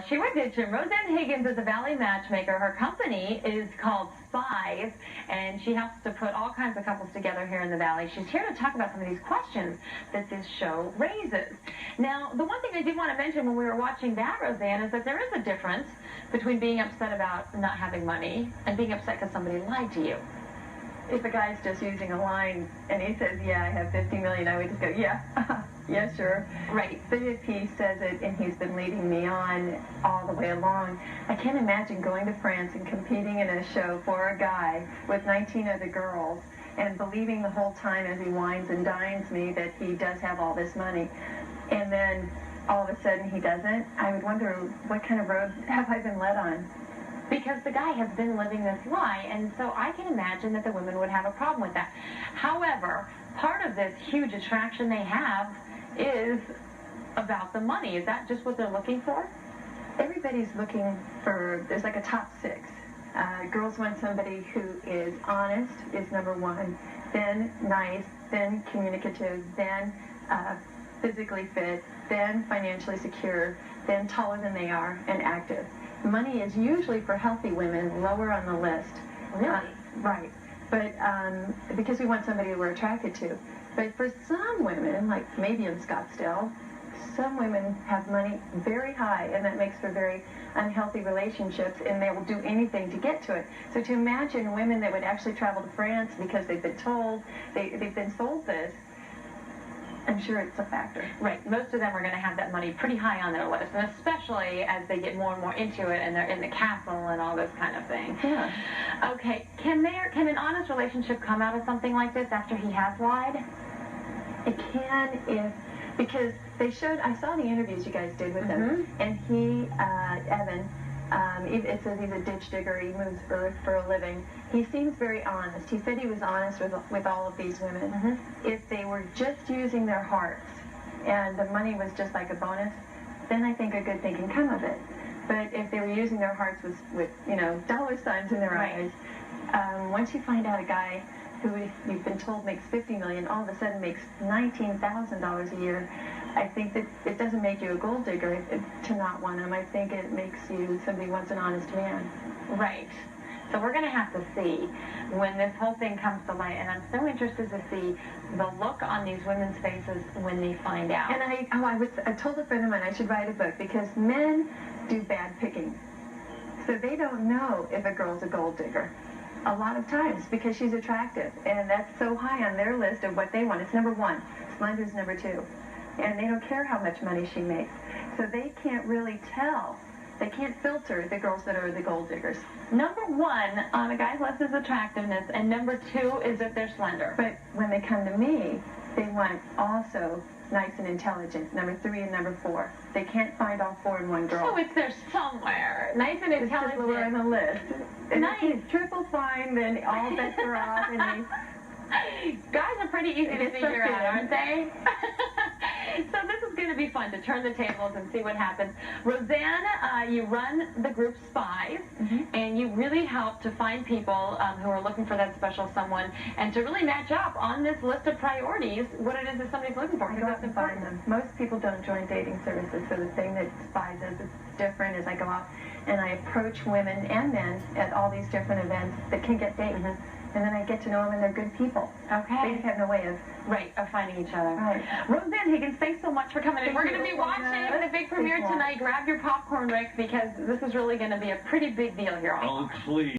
she would ditch him. Roseanne Higgins is a Valley matchmaker. Her company is called Spies, and she helps to put all kinds of couples together here in the Valley. She's here to talk about some of these questions that this show raises. Now, the one thing I did want to mention when we were watching that, Roseanne, is that there is a difference between being upset about not having money and being upset because somebody lied to you. If a guy's just using a line and he says, yeah, I have 50 million, I would just go, yeah, yeah, sure. Right. But if he says it and he's been leading me on all the way along, I can't imagine going to France and competing in a show for a guy with 19 other girls and believing the whole time as he wines and dines me that he does have all this money. And then all of a sudden he doesn't. I would wonder, what kind of road have I been led on? Because the guy has been living this lie, and so I can imagine that the women would have a problem with that. However, part of this huge attraction they have is about the money. Is that just what they're looking for? Everybody's looking for, there's like a top six. Girls want somebody who is honest, is number one, then nice, then communicative, then physically fit, then financially secure, then taller than they are, and active. Money is usually, for healthy women, lower on the list. Really? Right. But because we want somebody we're attracted to. But for some women, like maybe in Scottsdale, some women have money very high, and that makes for very unhealthy relationships, and they will do anything to get to it. So to imagine women that would actually travel to France because they've been told, they've been sold this, I'm sure it's a factor. Right. Most of them are going to have that money pretty high on their list, and especially as they get more and more into it and they're in the castle and all this kind of thing. Yeah. Okay. Can an honest relationship come out of something like this after he has lied? It can because they showed, I saw the interviews you guys did with him, and he, Evan, it says he's a ditch digger, he moves earth for a living. He seems very honest. He said he was honest with all of these women. If they were just using their hearts and the money was just like a bonus, then I think a good thing can come of it. But if they were using their hearts with dollar signs in their eyes, once you find out a guy who you've been told makes 50 million, all of a sudden makes $19,000 a year, I think that it doesn't make you a gold digger to not want him. I think it makes you somebody who wants an honest man. Right. So we're going to have to see when this whole thing comes to light, and I'm so interested to see the look on these women's faces when they find out. And I told a friend of mine I should write a book because men do bad picking. So they don't know if a girl's a gold digger a lot of times because she's attractive, and that's so high on their list of what they want. It's number one. Slender's number two. And they don't care how much money she makes. So they can't really tell. They can't filter the girls that are the gold diggers. Number one on a guy's list is attractiveness, and number two is if they're slender. But when they come to me, they want also nice and intelligent, number three and number four. They can't find all four in one girl. So it's there somewhere. Nice and intelligent. It's just lower on the list. And nice. If he's triple fine, then all bets are off. And guys are pretty easy to figure out, aren't they? So this is going to be fun to turn the tables and see what happens. Roseanne, you run the group Spies, and you really help to find people who are looking for that special someone and to really match up on this list of priorities what it is that somebody's looking for. I go out and find them. Most people don't join dating services, so the thing that Spies is different is I go out and I approach women and men at all these different events that can get dates. And then I get to know them, and they're good people. Okay. They just have no way of finding each other. Right. Roseanne Higgins, thanks so much for coming in. We're going to be watching the big premiere tonight. Grab your popcorn, Rick, because this is really going to be a pretty big deal here. Oh, please.